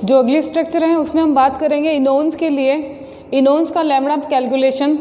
जो अगली स्ट्रक्चर है उसमें हम बात करेंगे इनोन्स के लिए, इनोन्स का लैम्बडा कैलकुलेशन।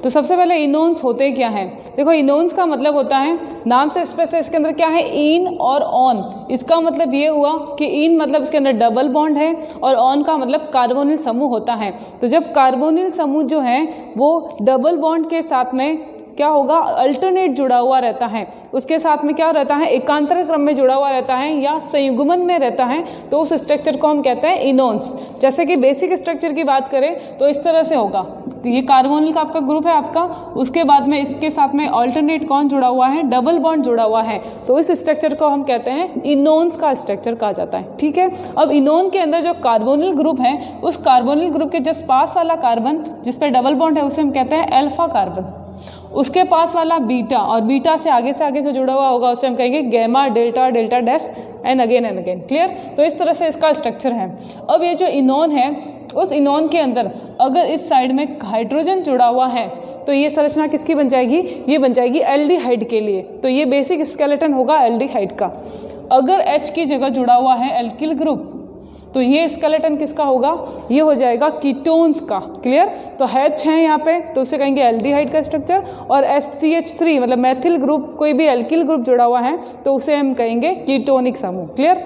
तो सबसे पहले इनोन्स होते क्या हैं? देखो इनोन्स का मतलब होता है, नाम से स्पष्ट है, इसके अंदर क्या है, इन और ऑन। इसका मतलब ये हुआ कि इन मतलब इसके अंदर डबल बॉन्ड है और ऑन का मतलब कार्बोनिल समूह होता है। तो जब कार्बोनिल समूह जो है वो डबल बॉन्ड के साथ में क्या होगा, अल्टरनेट जुड़ा हुआ रहता है, उसके साथ में क्या रहता है, एकांतर क्रम में जुड़ा हुआ रहता है या संयुग्मन में रहता है, तो उस स्ट्रक्चर को हम कहते हैं इनोन्स। जैसे कि बेसिक स्ट्रक्चर की बात करें तो इस तरह से होगा, ये कार्बोनिल का आपका ग्रुप है आपका, उसके बाद में इसके साथ में अल्टरनेट कौन जुड़ा हुआ है, डबल बॉन्ड जुड़ा हुआ है, तो इस स्ट्रक्चर को हम कहते हैं इनोन्स का स्ट्रक्चर कहा जाता है। ठीक है, अब इनोन के अंदर जो कार्बोनिल ग्रुप है, उस कार्बोनिल ग्रुप के जस्ट पास वाला कार्बन जिस पर डबल बॉन्ड है उसे हम कहते हैं अल्फा कार्बन, उसके पास वाला बीटा, और बीटा से आगे जो जुड़ा हुआ होगा उसे हम कहेंगे gamma, delta, delta dash and again. Clear? तो इस तरह से इसका स्ट्रक्चर है। अब ये जो इनोन है, उस इनोन के अंदर अगर इस साइड में हाइड्रोजन जुड़ा हुआ है तो ये संरचना किसकी बन जाएगी, ये बन जाएगी एल्डिहाइड के लिए। तो ये बेसिक स्केलेटन होगा एल्डिहाइड का। अगर H की जगह जुड़ा हुआ है एल्किल ग्रुप तो ये स्केलेटन किसका होगा, ये हो जाएगा कीटोन्स का। क्लियर? तो H है यहाँ पे तो उसे कहेंगे एल्डिहाइड का स्ट्रक्चर, और SCH3 मतलब मैथिल ग्रुप, कोई भी एल्किल ग्रुप जुड़ा हुआ है तो उसे हम कहेंगे कीटोनिक समूह। क्लियर?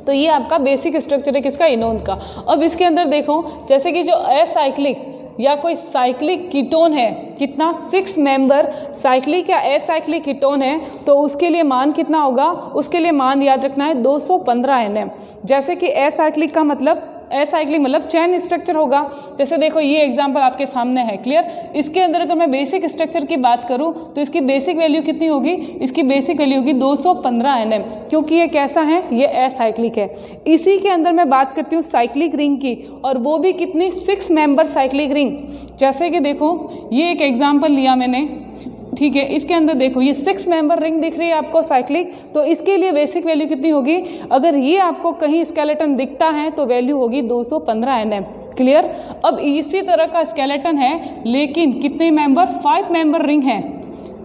तो ये आपका बेसिक स्ट्रक्चर है किसका, इनोन का। अब इसके अंदर देखो, जैसे कि जो असाइक्लिक या कोई साइक्लिक कीटोन है, कितना 6 मेंबर साइक्लिक या असाइक्लिक कीटोन है, तो उसके लिए मान कितना होगा, उसके लिए मान याद रखना है 215 Nm। जैसे कि असाइक्लिक का मतलब, असाइक्लिक मतलब चैन स्ट्रक्चर होगा। जैसे देखो ये एग्जांपल आपके सामने है। क्लियर? इसके अंदर अगर मैं बेसिक स्ट्रक्चर की बात करूं तो इसकी बेसिक वैल्यू कितनी होगी, इसकी बेसिक वैल्यू होगी 215 Nm, क्योंकि ये कैसा है, ये असाइक्लिक है। इसी के अंदर मैं बात करती हूँ साइक्लिक रिंग की, और वो भी कितनी, 6 मेंबर साइक्लिक रिंग। जैसे कि देखो ये एक एग्जाम्पल लिया मैंने, ठीक है, इसके अंदर देखो ये 6 मेंबर रिंग दिख रही है आपको साइक्लिक, तो इसके लिए बेसिक वैल्यू कितनी होगी, अगर ये आपको कहीं स्केलेटन दिखता है तो वैल्यू होगी 215 Nm। क्लियर? अब इसी तरह का स्केलेटन है लेकिन कितने मेंबर, 5 मेंबर रिंग है।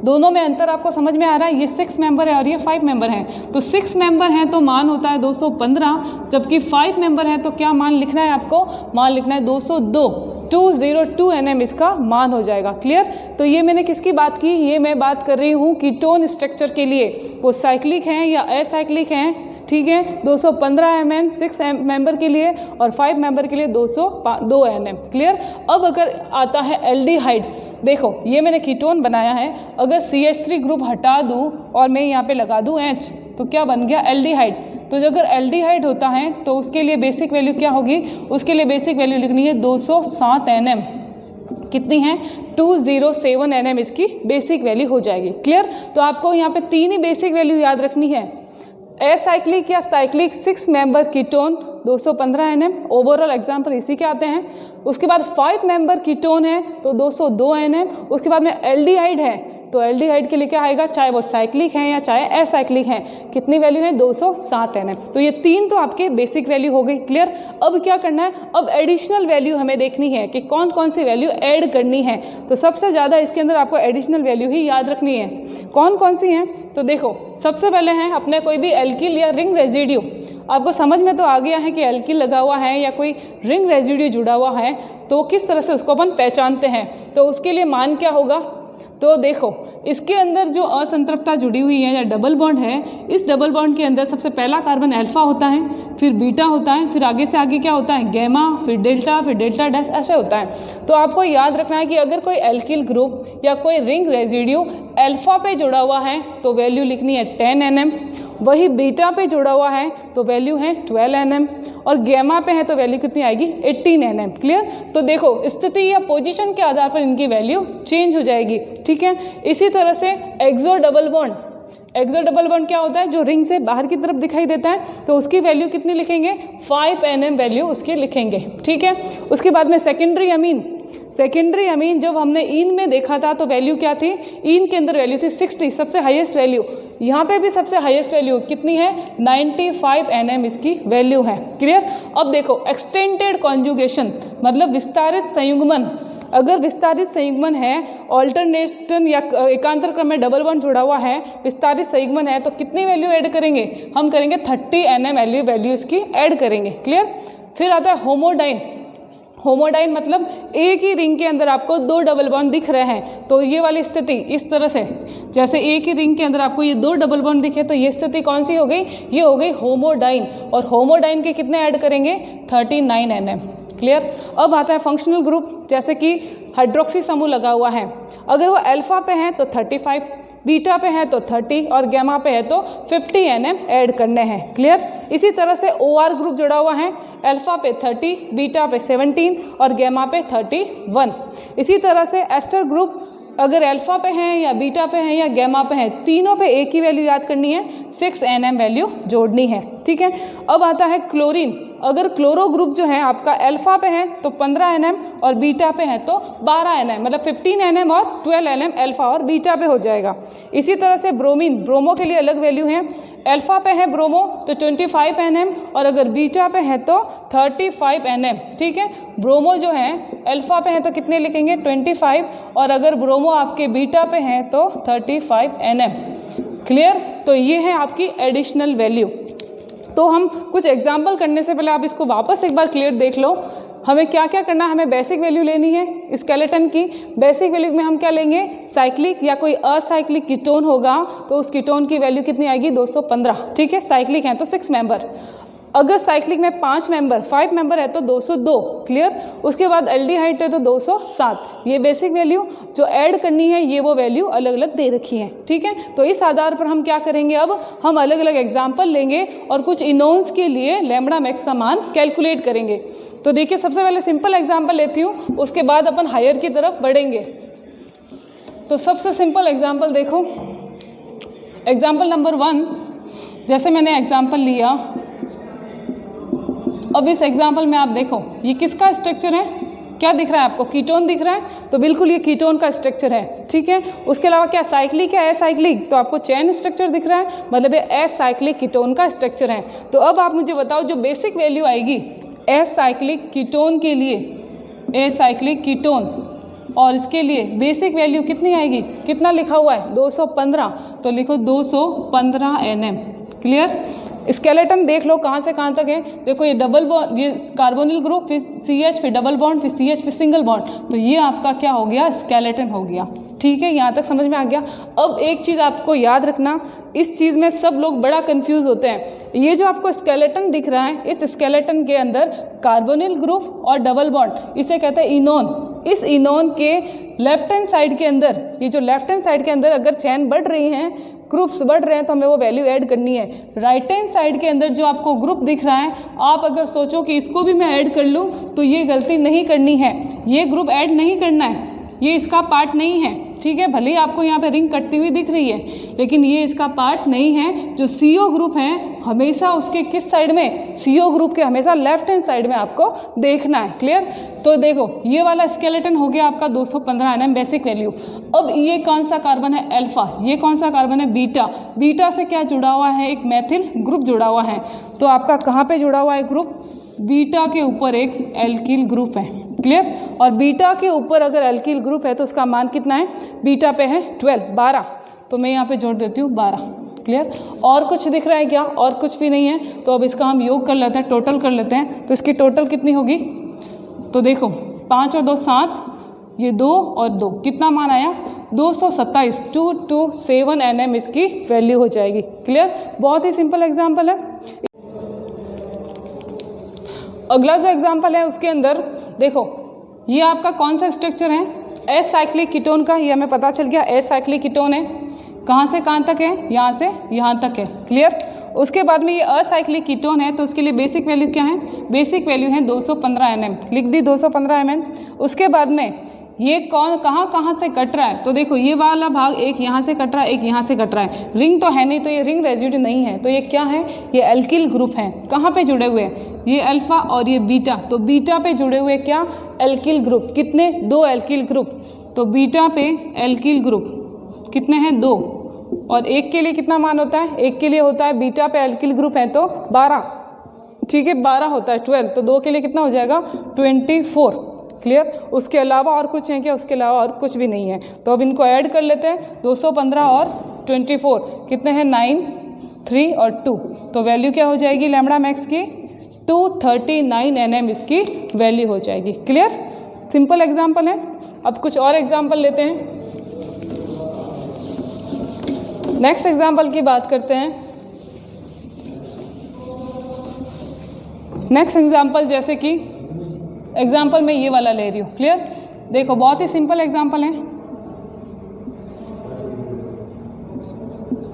दोनों में अंतर आपको समझ में आ रहा है, ये 6 मेंबर है और ये 5 मेंबर है। तो 6 मेंबर है तो मान होता है 215, जबकि 5 मेंबर है तो क्या मान लिखना है आपको, मान लिखना है 202 Nm इसका मान हो जाएगा। क्लियर? तो ये मैंने किसकी बात की, ये मैं बात कर रही हूँ कीटोन स्ट्रक्चर के लिए, वो साइक्लिक हैं या असाइक्लिक हैं। ठीक है, 215 Nm 6 मेंबर के लिए और 5 मेंबर के लिए 202 Nm। क्लियर? अब अगर आता है एल्डिहाइड, देखो ये मैंने कीटोन बनाया है, अगर CH3 ग्रुप हटा दूँ और मैं यहाँ पे लगा दूँ H, तो क्या बन गया, एल्डिहाइड। तो जो अगर एल्डिहाइड होता है तो उसके लिए बेसिक वैल्यू क्या होगी, उसके लिए बेसिक वैल्यू लिखनी है 207 Nm। कितनी है, 207 Nm इसकी बेसिक वैल्यू हो जाएगी। क्लियर? तो आपको यहाँ पे 3 ही बेसिक वैल्यू याद रखनी है, असाइक्लिक या cyclic 6 member ketone 215 Nm, overall example इसी के आते हैं। उसके बाद 5 मेंबर कीटोन है तो 202 Nm। उसके बाद में एल्डिहाइड है तो एल्डिहाइड के लिए क्या आएगा, चाहे वो साइक्लिक है या चाहे असाइक्लिक है, कितनी वैल्यू है, 207 Nm। तो ये 3 तो आपके बेसिक वैल्यू हो गई। क्लियर? अब क्या करना है, अब एडिशनल वैल्यू हमें देखनी है कि कौन कौन सी वैल्यू ऐड करनी है। तो सबसे ज़्यादा इसके अंदर आपको एडिशनल वैल्यू ही याद रखनी है। कौन कौन सी हैं, तो देखो सबसे पहले हैं अपने कोई भी एल्किल या रिंग रेजिड्यू। आपको समझ में तो आ गया है कि एल्किल लगा हुआ है या कोई रिंग रेजिड्यू जुड़ा हुआ है तो किस तरह से उसको अपन पहचानते हैं, तो उसके लिए मान क्या होगा। तो देखो इसके अंदर जो असंतृप्तता जुड़ी हुई है या डबल बॉन्ड है, इस डबल बॉन्ड के अंदर सबसे पहला कार्बन अल्फा होता है, फिर बीटा होता है, फिर आगे से आगे क्या होता है, गैमा, फिर डेल्टा डैश, ऐसे होता है। तो आपको याद रखना है कि अगर कोई एल्किल ग्रुप या कोई रिंग रेजिड्यू अल्फा पे जुड़ा हुआ है तो वैल्यू लिखनी है 10 Nm, वही बीटा पे जुड़ा हुआ है तो वैल्यू है 12 Nm, और गैमा पे है तो वैल्यू कितनी आएगी, 18 Nm। क्लियर? तो देखो स्थिति या पोजीशन के आधार पर इनकी वैल्यू चेंज हो जाएगी। ठीक है, इसी तरह से एक्सो डबल बॉन्ड क्या होता है, जो रिंग से बाहर की तरफ दिखाई देता है, तो उसकी वैल्यू कितनी लिखेंगे, 5 Nm वैल्यू उसकी लिखेंगे। ठीक है, उसके बाद में सेकेंडरी अमीन जब हमने इन में देखा था तो वैल्यू क्या थी, इन के अंदर वैल्यू थी 60, सबसे हाईएस्ट वैल्यू। यहाँ पे भी सबसे हाईएस्ट वैल्यू कितनी है, 95 Nm इसकी वैल्यू है। क्लियर? अब देखो एक्सटेंडेड कॉन्जुगेशन मतलब विस्तारित संयुग्मन, अगर विस्तारित संयुग्मन है, ऑल्टरनेशन या एकांतर क्रम में डबल बॉन्ड जुड़ा हुआ है, विस्तारित संयुग्मन है, तो कितनी वैल्यू ऐड करेंगे? हम करेंगे 30 Nm वैल्यू इसकी ऐड करेंगे। क्लियर? फिर आता है होमोडाइन। होमोडाइन मतलब एक ही रिंग के अंदर आपको 2 डबल बॉन्ड दिख रहे हैं, तो ये वाली स्थिति इस तरह से, जैसे एक ही रिंग के अंदर आपको ये 2 डबल बॉन्ड दिखे, तो ये स्थिति कौन सी हो गई? ये हो गई होमोडाइन। और होमोडाइन के कितने ऐड करेंगे? 39 Nm। क्लियर? अब आता है फंक्शनल ग्रुप, जैसे कि हाइड्रोक्सी समूह लगा हुआ है, अगर वो अल्फा पे है तो 35, बीटा पे है तो 30 और गैमा पे है तो 50 Nm ऐड करने हैं। क्लियर? इसी तरह से OR ग्रुप जुड़ा हुआ है, अल्फा पे 30, बीटा पे 17 और गैमा पे 31। इसी तरह से एस्टर ग्रुप अगर अल्फा पे हैं या बीटा पे हैं या गैमा पे हैं, तीनों पे एक ही वैल्यू याद करनी है, 6 Nm वैल्यू जोड़नी है। ठीक है? अब आता है क्लोरीन। अगर क्लोरो ग्रुप जो है आपका अल्फा पे है तो 15 Nm और बीटा पे है तो 12 Nm, मतलब 15 Nm और 12 Nm अल्फा और बीटा पे हो जाएगा। इसी तरह से ब्रोमीन, ब्रोमो के लिए अलग वैल्यू है, अल्फा पे है ब्रोमो तो 25 Nm और अगर बीटा पे है तो 35 Nm। ठीक है? ब्रोमो जो है अल्फा पे है तो कितने लिखेंगे? 25, और अगर ब्रोमो आपके बीटा पे है तो 35 Nm। क्लियर? तो ये है आपकी एडिशनल वैल्यू। तो हम कुछ एग्जाम्पल करने से पहले आप इसको वापस एक बार क्लियर देख लो। हमें क्या क्या करना है? हमें बेसिक वैल्यू लेनी है स्केलेटन की। बेसिक वैल्यू में हम क्या लेंगे? साइक्लिक या कोई असाइक्लिक कीटोन होगा तो उस कीटोन की वैल्यू कितनी आएगी? 215। ठीक है? साइक्लिक है तो 6 मेंबर, अगर साइक्लिक में 5 मेंबर है तो 202। क्लियर? उसके बाद एल्डिहाइड है तो 207। ये बेसिक वैल्यू जो ऐड करनी है, ये वो वैल्यू अलग अलग दे रखी हैं। ठीक है? तो इस आधार पर हम क्या करेंगे? अब हम अलग अलग एग्जाम्पल लेंगे और कुछ इनोन्स के लिए लैम्बडा मैक्स का मान कैलकुलेट करेंगे। तो देखिए, सबसे पहले सिंपल एग्जाम्पल लेती हूँ, उसके बाद अपन हायर की तरफ बढ़ेंगे। तो सबसे सिंपल एग्जाम्पल देखो, एग्जाम्पल नंबर 1, जैसे मैंने एग्जाम्पल लिया, अब इस एग्जाम्पल में आप देखो ये किसका स्ट्रक्चर है? क्या दिख रहा है आपको? कीटोन दिख रहा है, तो बिल्कुल ये कीटोन का स्ट्रक्चर है। ठीक है? उसके अलावा क्या साइक्लिक है? एसाइक्लिक, तो आपको चेन स्ट्रक्चर दिख रहा है, मतलब ये एसाइक्लिक कीटोन का स्ट्रक्चर है। तो अब आप मुझे बताओ जो बेसिक वैल्यू आएगी एसाइक्लिक कीटोन के लिए, एसाइक्लिक कीटोन, और इसके लिए बेसिक वैल्यू कितनी आएगी? कितना लिखा हुआ है? 215, तो लिखो 215 Nm। क्लियर? स्केलेटन देख लो कहाँ से कहाँ तक है। देखो ये डबल बॉन्ड, ये कार्बोनिल ग्रुप, फिर CH, फिर डबल बॉन्ड, फिर CH, फिर सिंगल बॉन्ड, तो ये आपका क्या हो गया? स्केलेटन हो गया। ठीक है? यहाँ तक समझ में आ गया। अब एक चीज़ आपको याद रखना, इस चीज़ में सब लोग बड़ा कंफ्यूज होते हैं। ये जो आपको स्केलेटन दिख रहा है, इस स्केलेटन के अंदर कार्बोनिल ग्रुप और डबल बॉन्ड, इसे कहते हैं इनोन। इस इनोन के लेफ्ट हैंड साइड के अंदर, ये जो लेफ्ट हैंड साइड के अंदर अगर चेन बढ़ रही हैं, ग्रुप्स बढ़ रहे हैं, तो हमें वो वैल्यू ऐड करनी है। राइट हैंड साइड के अंदर जो आपको ग्रुप दिख रहा है, आप अगर सोचो कि इसको भी मैं ऐड कर लूँ, तो ये गलती नहीं करनी है। ये ग्रुप ऐड नहीं करना है, ये इसका पार्ट नहीं है। ठीक है? भले ही आपको यहाँ पे रिंग कटती हुई दिख रही है, लेकिन ये इसका पार्ट नहीं है। जो CO ग्रुप है हमेशा उसके किस साइड में? CO ग्रुप के हमेशा लेफ्ट हैंड साइड में आपको देखना है। क्लियर? तो देखो ये वाला स्केलेटन हो गया आपका 215 Nm बेसिक वैल्यू। अब ये कौन सा कार्बन है? अल्फा। ये कौन सा कार्बन है? बीटा। बीटा से क्या जुड़ा हुआ है? एक मैथिल ग्रुप जुड़ा हुआ है। तो आपका कहाँ पे जुड़ा हुआ है ग्रुप? बीटा के ऊपर एक एल्किल ग्रुप है। क्लियर? और बीटा के ऊपर अगर एल्किल ग्रुप है तो उसका मान कितना है? बीटा पे है 12। तो मैं यहाँ पे जोड़ देती हूँ 12। क्लियर? और कुछ दिख रहा है क्या? और कुछ भी नहीं है। तो अब इसका हम योग कर लेते हैं, टोटल कर लेते हैं। तो इसकी टोटल कितनी होगी? तो देखो 5 और 2 7, ये 2 और 2, कितना मान आया? 227। 227 Nm इसकी वैल्यू हो जाएगी। क्लियर? बहुत ही सिंपल एग्जाम्पल है। अगला जो एग्जाम्पल है उसके अंदर देखो, ये आपका कौन सा स्ट्रक्चर है? एस साइक्लिक कीटोन का। ये हमें पता चल गया एस साइक्लिक कीटोन है। कहाँ से कहाँ तक है? यहाँ से यहाँ तक है। क्लियर? उसके बाद में ये असाइक्लिक कीटोन है, तो उसके लिए बेसिक वैल्यू क्या है? बेसिक वैल्यू है 215 Nm। लिख दी 215 Nm। उसके बाद में ये कहाँ से कट रहा है? तो देखो ये वाला भाग एक यहाँ से कट रहा है, एक यहाँ से कट रहा है। रिंग तो है नहीं, तो ये रिंग रेजिड्यू नहीं है। तो ये क्या है? ये एल्किल ग्रुप है। कहाँ पे जुड़े हुए हैं? ये अल्फा और ये बीटा। तो बीटा पे जुड़े हुए क्या? Alkyl group. कितने? 2 एल्किल ग्रुप। तो बीटा पे एल्किल ग्रुप कितने हैं? 2। और एक के लिए कितना मान होता है? एक के लिए होता है, बीटा पे एल्किल ग्रुप है तो 12। ठीक है? 12 होता है 12। तो 2 के लिए कितना हो जाएगा? 24। क्लियर। उसके अलावा और कुछ है क्या? उसके अलावा और कुछ भी नहीं है। तो अब इनको ऐड कर लेते हैं, 215 और 24 कितने हैं? 9, 3 और 2। तो वैल्यू क्या हो जाएगी लैम्बडा मैक्स की? 239 nm इसकी वैल्यू हो जाएगी। क्लियर, सिंपल एग्जाम्पल है। अब कुछ और एग्जाम्पल लेते हैं। नेक्स्ट एग्जाम्पल की बात करते हैं। नेक्स्ट एग्जाम्पल जैसे कि एग्जाम्पल मैं ये वाला ले रही हूँ। क्लियर, देखो बहुत ही सिंपल एग्जाम्पल है।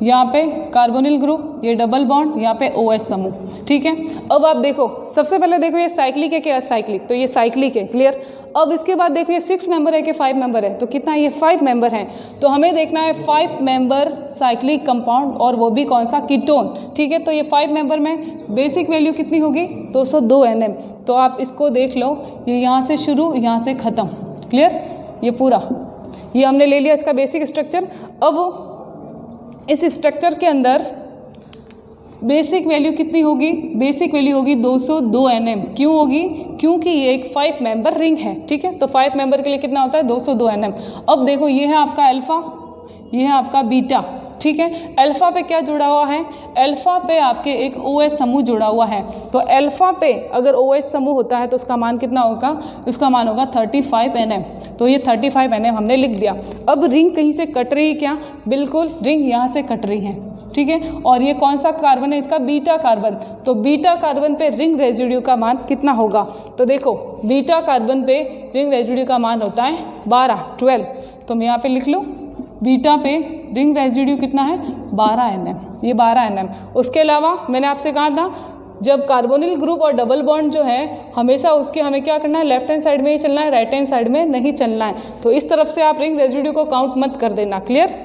यहाँ पे कार्बोनिल ग्रुप, ये डबल बॉन्ड, यहाँ पे OH समूह। ठीक है, अब आप देखो, सबसे पहले देखो ये साइक्लिक है कि असाइक्लिक? तो ये साइक्लिक है। क्लियर, अब इसके बाद देखो ये 6 मेंबर है कि 5 मेंबर है? तो कितना? ये 5 मेंबर हैं। तो हमें देखना है 5 मेंबर साइक्लिक कंपाउंड, और वो भी कौन सा? कीटोन। ठीक है, तो ये 5 मेंबर में बेसिक वैल्यू कितनी होगी? 202 nm। तो आप इसको देख लो, ये यहाँ से शुरू, यहाँ से ख़त्म। क्लियर, ये पूरा ये हमने ले लिया इसका बेसिक स्ट्रक्चर। अब इस स्ट्रक्चर के अंदर बेसिक वैल्यू कितनी होगी? बेसिक वैल्यू होगी 202 nm। क्यों होगी? क्योंकि ये एक 5 मेंबर रिंग है। ठीक है, तो 5 मेंबर के लिए कितना होता है? 202 nm। अब देखो ये है आपका अल्फ़ा, ये है आपका बीटा। ठीक है, अल्फ़ा पे क्या जुड़ा हुआ है? अल्फ़ा पे आपके एक OH समूह जुड़ा हुआ है। तो अल्फ़ा पे अगर OH समूह होता है तो उसका मान कितना होगा? उसका मान होगा 35 nm। तो ये 35 nm हमने लिख दिया। अब रिंग कहीं से कट रही है क्या? बिल्कुल, रिंग यहाँ से कट रही है। ठीक है, और ये कौन सा कार्बन है? इसका बीटा कार्बन। तो बीटा कार्बन पे रिंग रेजिड्यू का मान कितना होगा? तो देखो बीटा कार्बन पे रिंग रेजिड्यू का मान होता है 12। तो मैं यहाँ पे लिख लूँ, बीटा पे रिंग रेजिड्यू कितना है? 12 nm। ये 12 nm। उसके अलावा मैंने आपसे कहा था जब कार्बोनिल ग्रुप और डबल बॉन्ड जो है हमेशा उसके हमें क्या करना है? लेफ्ट हैंड साइड में ही चलना है, राइट हैंड साइड में नहीं चलना है। तो इस तरफ से आप रिंग रेजिड्यू को काउंट मत कर देना। क्लियर,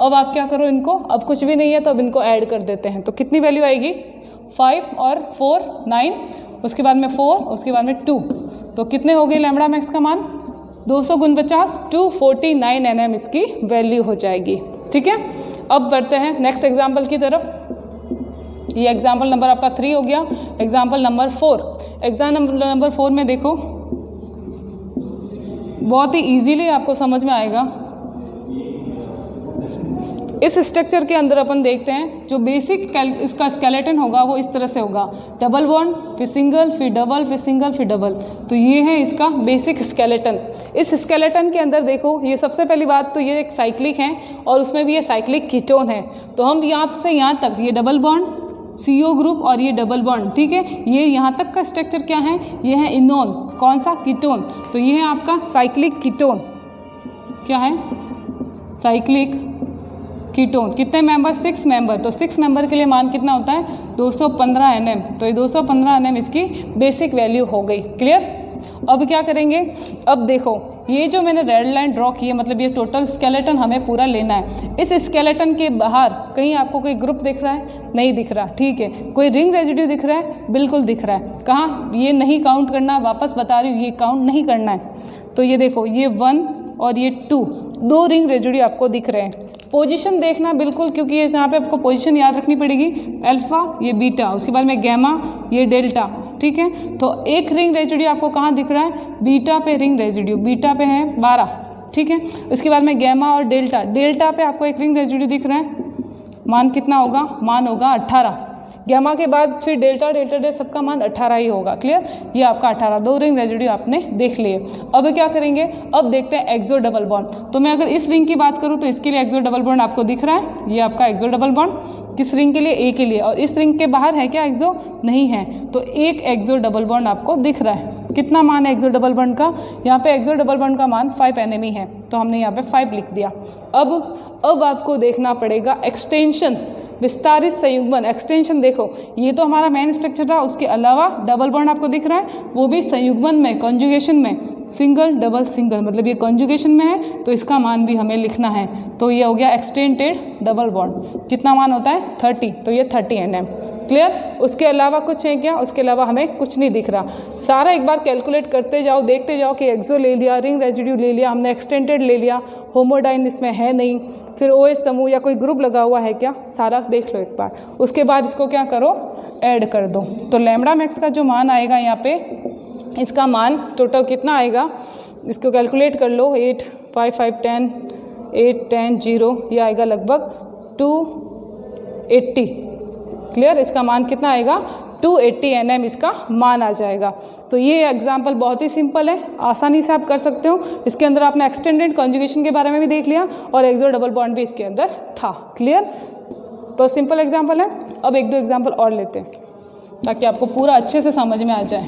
अब आप क्या करो, इनको अब कुछ भी नहीं है तो अब इनको ऐड कर देते हैं। तो कितनी वैल्यू आएगी? 5 और 4 9, उसके बाद में 4, उसके बाद में 2। तो कितने हो गए लैम्बडा मैक्स का मान? 200 × 50 249 nm इसकी वैल्यू हो जाएगी। ठीक है, अब बढ़ते हैं नेक्स्ट एग्जाम्पल की तरफ। ये एग्जाम्पल नंबर आपका 3 हो गया। Example number 4। एग्जाम्पल नंबर 4 में देखो बहुत ही इजीली आपको समझ में आएगा। इस स्ट्रक्चर के अंदर अपन देखते हैं जो बेसिक इसका स्केलेटन होगा वो इस तरह से होगा, डबल बॉन्ड, फिर सिंगल, फिर डबल, फिर सिंगल, फिर डबल। तो ये है इसका बेसिक स्केलेटन। इस स्केलेटन के अंदर देखो, ये सबसे पहली बात तो ये एक साइक्लिक है और उसमें भी ये साइक्लिक कीटोन है। तो हम यहाँ से यहाँ तक ये डबल बॉन्ड, CO ग्रुप और ये डबल बॉन्ड, ठीक है, ये यहाँ तक का स्ट्रक्चर क्या है? ये है इनोन। कौन सा? कीटोन। तो ये है आपका साइक्लिक कीटोन। क्या है? Cyclic ketone. कितने मेंबर? 6 मेंबर। तो 6 मेंबर के लिए मान कितना होता है? 215 nm। तो ये 215 nm इसकी बेसिक वैल्यू हो गई। क्लियर, अब क्या करेंगे? अब देखो ये जो मैंने रेड लाइन ड्रॉ की है, मतलब ये टोटल स्केलेटन हमें पूरा लेना है। इस स्केलेटन के बाहर कहीं आपको कोई ग्रुप दिख रहा है? नहीं दिख रहा। ठीक है, कोई रिंग रेजिड्यू दिख रहा है? बिल्कुल दिख रहा है। कहाँ? ये नहीं काउंट करना, वापस बता रही हूँ, ये काउंट नहीं करना है। तो ये देखो ये 1 और ये 2, 2 रिंग रेजिड्यू आपको दिख रहे हैं। पोजीशन देखना बिल्कुल, क्योंकि ये यहाँ पे आपको पोजीशन याद रखनी पड़ेगी। अल्फा, ये बीटा, उसके बाद में गैमा, ये डेल्टा। ठीक है, तो एक रिंग रेजिड्यू आपको कहाँ दिख रहा है? बीटा पे रिंग रेजिड्यू, बीटा पे है 12। ठीक है, उसके बाद में गैमा और डेल्टा, डेल्टा पे आपको एक रिंग रेजिड्यू दिख रहा है। मान कितना होगा? मान होगा 18। गैमा के बाद फिर डेल्टा, डेल्टा डे सबका मान 18 ही होगा। क्लियर, ये आपका 18, 2 रिंग रेजिड्यू आपने देख लिए। अब क्या करेंगे? अब देखते हैं एक्सो डबल बॉन्ड। तो मैं अगर इस रिंग की बात करूँ तो इसके लिए एक्सो डबल बॉन्ड आपको दिख रहा है, ये आपका एक्सो डबल बॉन्ड। किस रिंग के लिए? ए के लिए। और इस रिंग के बाहर है क्या एक्सो? नहीं है। तो एक एक्सो डबल बॉन्ड आपको दिख रहा है। कितना मान है एक्सो डबल बॉन्ड का? यहाँ पे एक्सो डबल बॉन्ड का मान 5 nm ही है, तो हमने यहाँ पे 5 लिख दिया। अब आपको देखना पड़ेगा एक्सटेंशन, विस्तारित संयुग्मन। एक्सटेंशन देखो, ये तो हमारा मेन स्ट्रक्चर था, उसके अलावा डबल बॉन्ड आपको दिख रहा है, वो भी संयुग्मन में, कॉन्जुगेशन में, सिंगल डबल सिंगल, मतलब ये कॉन्जुगेशन में है तो इसका मान भी हमें लिखना है। तो ये हो गया एक्सटेंडेड डबल बॉन्ड। कितना मान होता है? 30। तो ये 30 nm। क्लियर, उसके अलावा कुछ है क्या? उसके अलावा हमें कुछ नहीं दिख रहा। सारा एक बार कैलकुलेट करते जाओ, देखते जाओ कि एक्सो ले लिया, रिंग रेजिड्यू ले लिया हमने, एक्सटेंडेड ले लिया, होमोडाइन इसमें है नहीं, फिर OH समूह या कोई ग्रुप लगा हुआ है क्या, सारा देख लो एक बार। उसके बाद इसको क्या करो? ऐड कर दो। तो लैम्बडा मैक्स का जो मान आएगा यहाँ पे इसका मान टोटल कितना आएगा, इसको कैलकुलेट कर लो। 8, 5, 5, 10, 8, 10, 0, ये आएगा लगभग 280। क्लियर, इसका मान कितना आएगा 280 Nm इसका मान आ जाएगा। तो ये एग्जाम्पल बहुत ही सिंपल है, आसानी से आप कर सकते हो। इसके अंदर आपने एक्सटेंडेड कॉन्जुगेशन के बारे में भी देख लिया और एक्सो डबल बॉन्ड भी इसके अंदर था। क्लियर, तो सिंपल एग्जाम्पल है। अब 1-2 एग्जाम्पल और लेते हैं ताकि आपको पूरा अच्छे से समझ में आ जाए।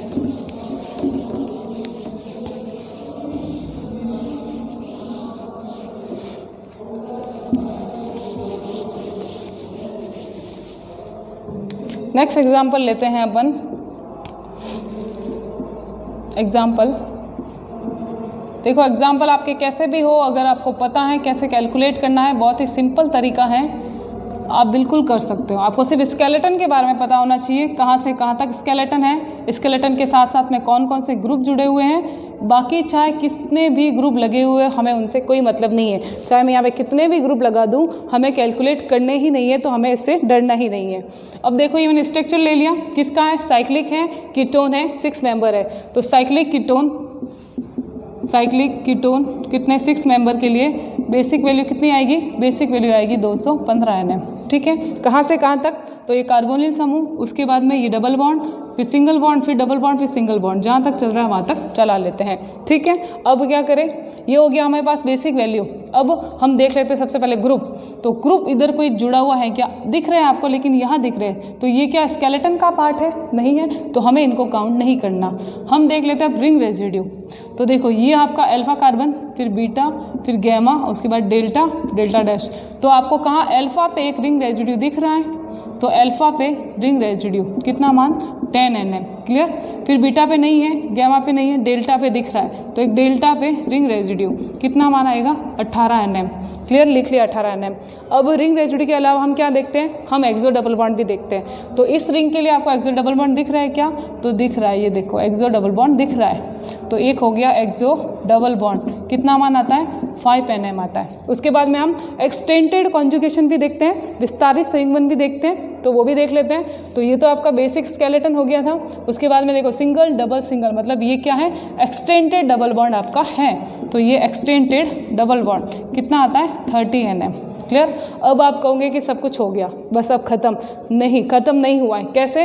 नेक्स्ट एग्जाम्पल लेते हैं अपन। एग्जाम्पल देखो, एग्जाम्पल आपके कैसे भी हो, अगर आपको पता है कैसे कैलकुलेट करना है, बहुत ही सिंपल तरीका है, आप बिल्कुल कर सकते हो। आपको सिर्फ स्केलेटन के बारे में पता होना चाहिए, कहाँ से कहाँ तक स्केलेटन है, स्केलेटन के साथ साथ में कौन कौन से ग्रुप जुड़े हुए हैं। बाकी चाहे कितने भी ग्रुप लगे हुए, हमें उनसे कोई मतलब नहीं है। चाहे मैं यहाँ पे कितने भी ग्रुप लगा दूँ, हमें कैलकुलेट करने ही नहीं है, तो हमें इससे डरना ही नहीं है। अब देखो, ये मैंने स्ट्रक्चर ले लिया, किसका है, साइक्लिक है, कीटोन है, 6 मेंबर है। तो साइक्लिक कीटोन कितने 6 मेंबर के लिए बेसिक वैल्यू कितनी आएगी, बेसिक वैल्यू आएगी 215 Nm। ठीक है, कहाँ से कहाँ तक, तो ये कार्बोनिल समूह, उसके बाद में ये डबल बॉन्ड, फिर सिंगल बॉन्ड, फिर डबल बॉन्ड, फिर सिंगल बॉन्ड, जहाँ तक चल रहा है वहाँ तक चला लेते हैं। ठीक है, अब क्या करें, ये हो गया हमारे पास बेसिक वैल्यू। अब हम देख लेते हैं सबसे पहले ग्रुप। तो ग्रुप इधर कोई जुड़ा हुआ है क्या, दिख रहे हैं आपको, लेकिन यहाँ दिख रहे हैं, तो ये क्या स्केलेटन का पार्ट है, नहीं है, तो हमें इनको काउंट नहीं करना। हम देख लेते हैं अब रिंग रेजिड्यू। तो देखो, ये आपका अल्फा कार्बन, फिर बीटा, फिर गैमा, उसके बाद डेल्टा, डेल्टा डैश। तो आपको कहाँ अल्फा पे एक रिंग रेजिड्यू दिख रहा है, तो अल्फा पे रिंग रेजिड्यू कितना मान 10 Nm। क्लियर, फिर बीटा पे नहीं है, गैमा पे नहीं है, डेल्टा पे दिख रहा है, तो एक डेल्टा पे रिंग रेजिड्यू कितना मान आएगा 18 Nm। क्लियर, लिख लिया 18 Nm। अब रिंग रेजिड्यू के अलावा हम क्या देखते हैं, हम एक्सो डबल बॉन्ड भी देखते हैं। तो इस रिंग के लिए आपको एक्सो डबल बॉन्ड दिख रहा है क्या, तो दिख रहा है, ये देखो एक्सो डबल बॉन्ड दिख रहा है। तो एक हो गया एक्सो डबल बॉन्ड, कितना मान आता है 5 Nm आता है। उसके बाद में हम एक्सटेंडेड कॉन्जुगेशन भी देखते हैं, विस्तारित संयुग्मन भी देखते हैं, तो वो भी देख लेते हैं। तो ये तो आपका बेसिक स्केलेटन हो गया था। उसके बाद में देखो सिंगल डबल सिंगल, मतलब ये क्या है, एक्सटेंडेड डबल बॉन्ड आपका है। तो ये एक्सटेंडेड डबल बॉन्ड कितना आता है 30 Nm। क्लियर, अब आप कहोगे कि सब कुछ हो गया, बस अब खत्म, नहीं, खत्म नहीं हुआ है। कैसे,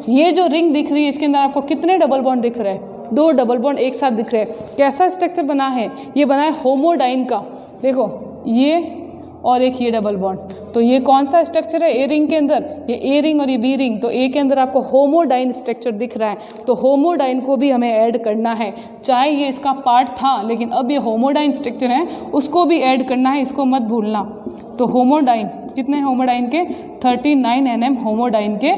ये जो रिंग दिख रही है इसके अंदर आपको कितने डबल बॉन्ड दिख रहे हैं, 2 डबल बॉन्ड एक साथ दिख रहे हैं। कैसा स्ट्रक्चर बना है, ये बना है होमोडाइन का। देखो ये और एक ये डबल बॉन्ड, तो ये कौन सा स्ट्रक्चर है ए रिंग के अंदर, ये ए रिंग और ये बी रिंग। तो ए के अंदर आपको होमोडाइन स्ट्रक्चर दिख रहा है, तो होमोडाइन को भी हमें ऐड करना है। चाहे ये इसका पार्ट था, लेकिन अब ये होमोडाइन स्ट्रक्चर है, उसको भी ऐड करना है, इसको मत भूलना। तो होमोडाइन कितने, होमोडाइन के 39 Nm होमोडाइन के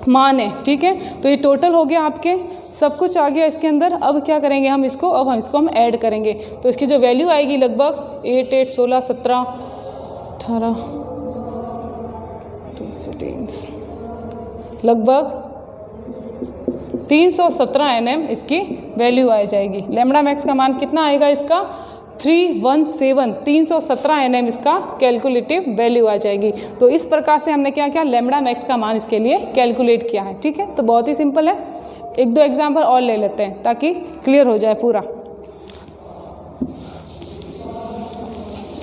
मान है। ठीक है, तो ये टोटल हो गया, आपके सब कुछ आ गया इसके अंदर। अब क्या करेंगे हम इसको, अब हम इसको ऐड करेंगे। तो इसकी जो वैल्यू आएगी लगभग 8, 8, 16, 17, 18, लगभग 317 Nm इसकी वैल्यू आ जाएगी। लैम्बडा मैक्स का मान कितना आएगा इसका 317 Nm इसका कैलकुलेटिव वैल्यू आ जाएगी। तो इस प्रकार से हमने क्या किया, लैम्बडा मैक्स का मान इसके लिए कैलकुलेट किया है। ठीक है, तो बहुत ही सिंपल है। 1-2 एग्जाम्पल और ले लेते हैं ताकि क्लियर हो जाए पूरा।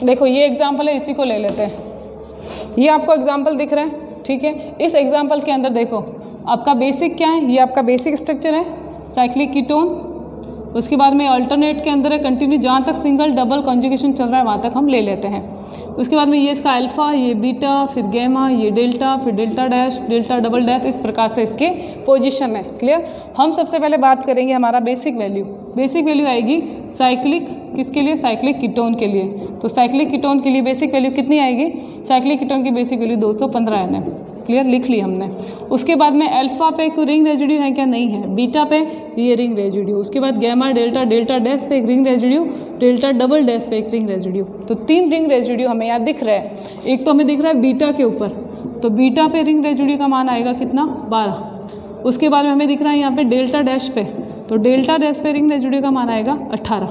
देखो ये एग्जाम्पल है, इसी को ले लेते हैं। ये आपको एग्जाम्पल दिख रहा है। ठीक है, इस एग्जाम्पल के अंदर देखो आपका बेसिक क्या है, ये आपका बेसिक स्ट्रक्चर है, साइक्लिक कीटोन। उसके बाद में अल्टरनेट के अंदर है कंटिन्यू, जहाँ तक सिंगल डबल कॉन्जुगेशन चल रहा है वहाँ तक हम ले लेते हैं। उसके बाद में ये इसका अल्फ़ा, ये बीटा, फिर गैमा, ये डेल्टा, फिर delta dash, delta double dash, इस प्रकार से इसके पोजीशन है। क्लियर, हम सबसे पहले बात करेंगे हमारा बेसिक वैल्यू। बेसिक वैल्यू आएगी साइक्लिक, किसके लिए, साइक्लिक कीटोन के लिए। तो साइक्लिक कीटोन के लिए बेसिक वैल्यू कितनी आएगी, साइक्लिक कीटोन की बेसिक वैल्यू 215 Nm। क्लियर, लिख ली हमने। उसके बाद में अल्फ़ा पे कोई रिंग रेजिड्यू है क्या, नहीं है। बीटा पे ये रिंग रेजिड्यू, उसके बाद गैमा, डेल्टा, डेल्टा डैश पे एक ring residue, delta double dash पे एक रिंग रेजिड्यू। तो 3 रिंग रेजिड्यू हमें यहाँ दिख रहा है। एक तो हमें दिख रहा है बीटा के ऊपर, तो बीटा पे रिंग रेजिड्यू का मान आएगा कितना 12। उसके बाद में हमें दिख रहा है यहाँ पे डेल्टा डैश पे, तो डेल्टा डैश पे रिंग रेजिड्यू का मान आएगा 18।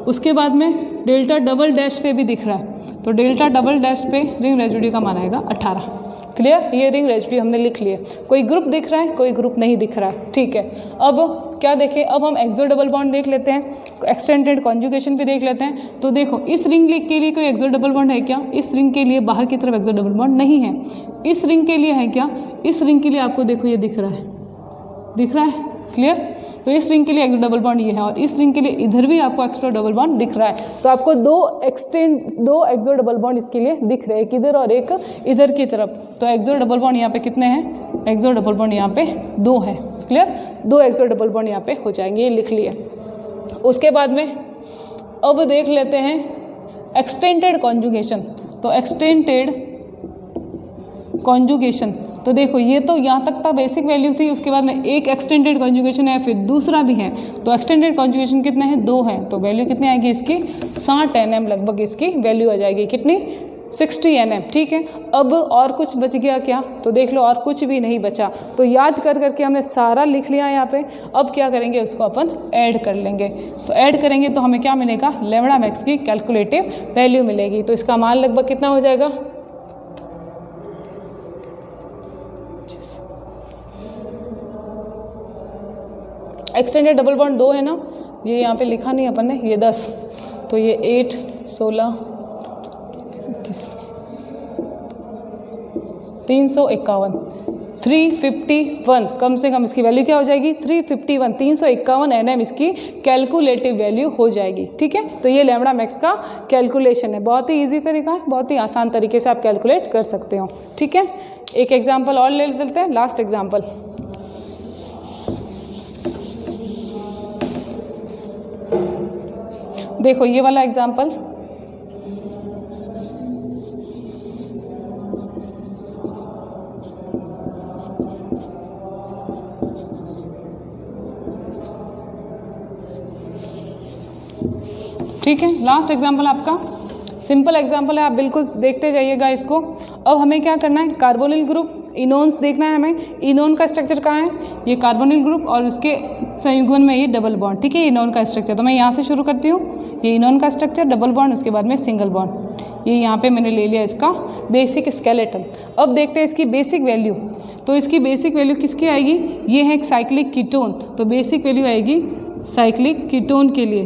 उसके बाद में डेल्टा डबल डैश पे भी दिख रहा है, तो डेल्टा डबल डैश पे रिंग रेजिड्यू का मान आएगा 18। क्लियर, ये रिंग रेजिड्यू हमने लिख लिया। कोई ग्रुप दिख रहा है, कोई ग्रुप नहीं दिख रहा है। ठीक है, अब क्या देखें, अब हम एक्सो डबल बॉन्ड देख लेते हैं, एक्सटेंडेड कॉन्जुगेशन भी देख लेते हैं। तो देखो इस रिंग के लिए कोई एक्सो डबल बॉन्ड है क्या? इस रिंग के लिए बाहर की तरफ एक्सो डबल बॉन्ड नहीं है। इस रिंग के लिए है क्या? इस रिंग के लिए आपको देखो ये दिख रहा है, दिख रहा है, क्लियर। तो इस रिंग के लिए एक्सो डबल बॉन्ड ये है और इस रिंग के लिए इधर भी आपको एक्सो डबल बॉन्ड दिख रहा है। तो आपको दो एक्सो डबल बॉन्ड इसके लिए दिख रहे हैं, एक इधर और एक इधर की तरफ। तो एक्सो डबल बॉन्ड यहाँ पे कितने हैं? एक्सो डबल बॉन्ड यहाँ पे 2 है, क्लियर। 2 एक्सो डबल बॉन्ड यहाँ पे हो जाएंगे, ये लिख लिए। उसके बाद में अब देख लेते हैं एक्सटेंडेड कॉन्जुगेशन। तो एक्सटेंडेड कॉन्जुगेशन, तो देखो ये तो यहाँ तक था बेसिक वैल्यू थी, उसके बाद में एक एक्सटेंडेड कॉन्जुगेशन है, फिर दूसरा भी है। तो एक्सटेंडेड कॉन्जुगेशन कितने हैं? 2 हैं। तो वैल्यू कितनी आएगी इसकी? 60 Nm लगभग इसकी वैल्यू आ जाएगी। कितनी? 60 Nm, ठीक है। अब और कुछ बच गया क्या? तो देख लो और कुछ भी नहीं बचा। तो याद कर करके हमने सारा लिख लिया यहाँ पे। अब क्या करेंगे, उसको अपन ऐड कर लेंगे। तो ऐड करेंगे तो हमें क्या मिलेगा? लैम्बडा मैक्स की कैलकुलेटिव वैल्यू मिलेगी। तो इसका मान लगभग कितना हो जाएगा? एक्सटेंडेड डबल बॉन्ड 2 है ना, ये यहाँ पे लिखा नहीं अपन ने, ये 10, तो ये 8, 16, 351, 351 कम से कम इसकी वैल्यू क्या हो जाएगी? 351, 351 Nm इसकी कैलकुलेटिव वैल्यू हो जाएगी, ठीक है। तो ये लैम्बडा मैक्स का कैलकुलेशन है, बहुत ही ईजी तरीका है, बहुत ही आसान तरीके से आप कैलकुलेट कर सकते हो, ठीक है। एक एग्जाम्पल और ले लेते हैं, लास्ट एग्जाम्पल। देखो ये वाला एग्जाम्पल, ठीक है। लास्ट एग्जाम्पल आपका सिंपल एग्जाम्पल है, आप बिल्कुल देखते जाइएगा इसको। अब हमें क्या करना है? कार्बोनिल ग्रुप, इनोन्स देखना है हमें। इनोन का स्ट्रक्चर कहाँ है? ये कार्बोनिल ग्रुप और उसके संयुग्मन में ये डबल बॉन्ड, ठीक है। इनोन का स्ट्रक्चर तो मैं यहाँ से शुरू करती हूँ। ये इनोन का स्ट्रक्चर, डबल बॉन्ड, उसके बाद में सिंगल बॉन्ड। ये यहाँ पे मैंने ले लिया इसका बेसिक स्केलेटन। अब देखते हैं इसकी बेसिक वैल्यू। तो इसकी बेसिक वैल्यू किसकी आएगी? ये है एक साइक्लिक कीटोन, तो बेसिक वैल्यू आएगी साइक्लिक कीटोन के लिए।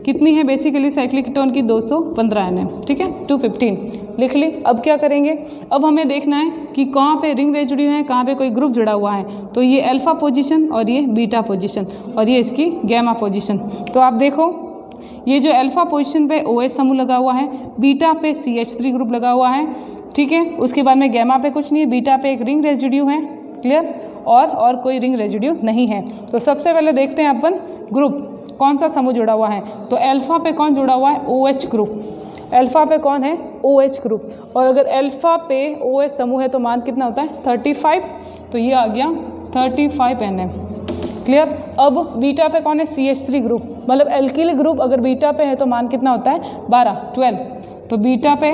कितनी है बेसिक वैल्यू साइक्लिक कीटोन की? 215 Nm, ठीक है। 215 लिख ली। अब क्या करेंगे? अब हमें देखना है कि कहाँ पे रिंग रेजिड्यू है, कहाँ पे कोई ग्रुप जुड़ा हुआ है। तो ये अल्फा पोजीशन और ये बीटा पोजीशन और ये इसकी गैमा पोजीशन। तो आप देखो ये जो अल्फा पोजीशन पे OH समूह लगा हुआ है, बीटा पे CH3 ग्रुप लगा हुआ है, ठीक है। उसके बाद में गैमा पे कुछ नहीं है, बीटा पे एक रिंग रेजिड्यू है, क्लियर, और कोई रिंग रेजिड्यू नहीं है। तो सबसे पहले देखते हैं अपन ग्रुप कौन सा समूह जुड़ा हुआ है। तो अल्फा पे कौन जुड़ा हुआ है? OH group. अल्फा पे कौन है? OH group. और अगर अल्फा पे OH समूह है तो मान कितना होता है? 35। तो ये आ गया 35 Nm, क्लियर। अब बीटा पे कौन है? CH3 ग्रुप, मतलब एल्किल ग्रुप अगर बीटा पे है तो मान कितना होता है? 12। तो बीटा पे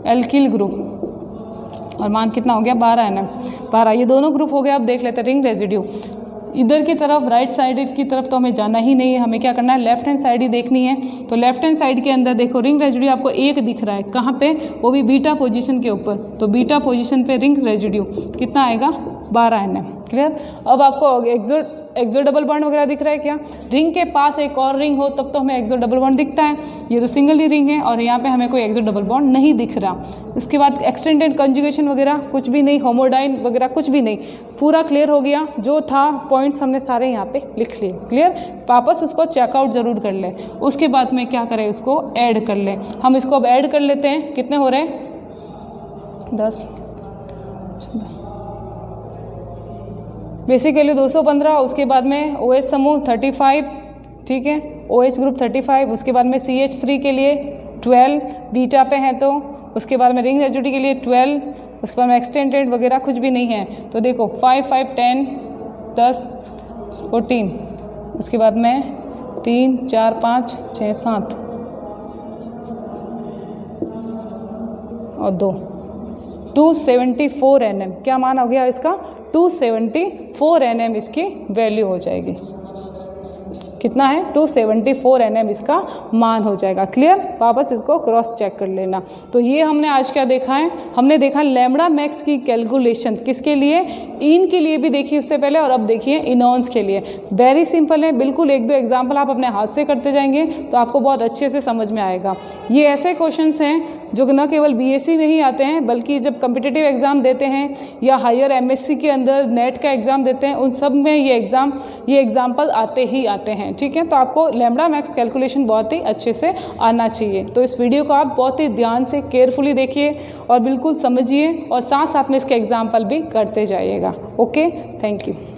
एल्किल ग्रुप और मान कितना हो गया? 12 Nm, 12। ये दोनों ग्रुप हो गए। अब देख लेते हैं रिंग रेजिड्यू। इधर की तरफ राइट साइड की तरफ तो हमें जाना ही नहीं है, हमें क्या करना है? लेफ्ट हैंड साइड ही देखनी है। तो लेफ्ट हैंड साइड के अंदर देखो रिंग रेजिड्यू आपको एक दिख रहा है, कहाँ पे? वो भी बीटा पोजीशन के ऊपर। तो बीटा पोजीशन पे रिंग रेजिड्यू कितना आएगा? 12 Nm, क्लियर। अब आपको एक्सो डबल बॉन्ड वगैरह दिख रहा है क्या? रिंग के पास एक और रिंग हो तब तो हमें एक्सो डबल बॉन्ड दिखता है। ये तो सिंगल ही रिंग है और यहाँ पे हमें कोई एक्सो डबल बॉन्ड नहीं दिख रहा। इसके बाद एक्सटेंडेड कंजुगेशन वगैरह कुछ भी नहीं, होमोडाइन वगैरह कुछ भी नहीं, पूरा क्लियर हो गया। जो था पॉइंट्स हमने सारे यहाँ पे लिख लिए, क्लियर। वापस उसको चेकआउट ज़रूर कर लें। उसके बाद में क्या करें? उसको ऐड कर लें। हम इसको अब ऐड कर लेते हैं। कितने हो रहे हैं? 10, बेसिक वैल्यू 215, उसके बाद में OH समूह 35, ठीक है, OH ग्रुप 35, उसके बाद में CH3 के लिए 12 बीटा पे हैं, तो उसके बाद में रिंग रेजिड्यू के लिए 12, उसके बाद में एक्सटेंडेड वगैरह कुछ भी नहीं है। तो देखो 5, 5, 10, 10, 14, उसके बाद में 3, 4, 5, 6, 7 और 2, 274 Nm। क्या मान हो गया इसका? 274 Nm इसकी वैल्यू हो जाएगी, कितना है 274 Nm इसका मान हो जाएगा। क्लियर, वापस इसको क्रॉस चेक कर लेना। तो ये हमने आज क्या देखा है, हमने देखा लैम्ब्डा मैक्स की कैलकुलेशन किसके लिए, इन के लिए भी देखी उससे पहले, और अब देखिए इनोन्स के लिए। वेरी सिंपल है, बिल्कुल एक दो एग्जाम्पल आप अपने हाथ से करते जाएंगे तो आपको बहुत अच्छे से समझ में आएगा। ये ऐसे क्वेश्चंस हैं जो न केवल बीएससी में ही आते हैं बल्कि जब कम्पिटिटिव एग्ज़ाम देते हैं या हायर एमएससी के अंदर नेट का एग्ज़ाम देते हैं, उन सब में ये एग्जाम्पल आते ही आते हैं। ठीक है, तो आपको लैम्ब्डा मैक्स कैलकुलेशन बहुत ही अच्छे से आना चाहिए। तो इस वीडियो को आप बहुत ही ध्यान से केयरफुली देखिए और बिल्कुल समझिए और साथ साथ में इसके एग्जाम्पल भी करते जाइएगा। Okay, thank you.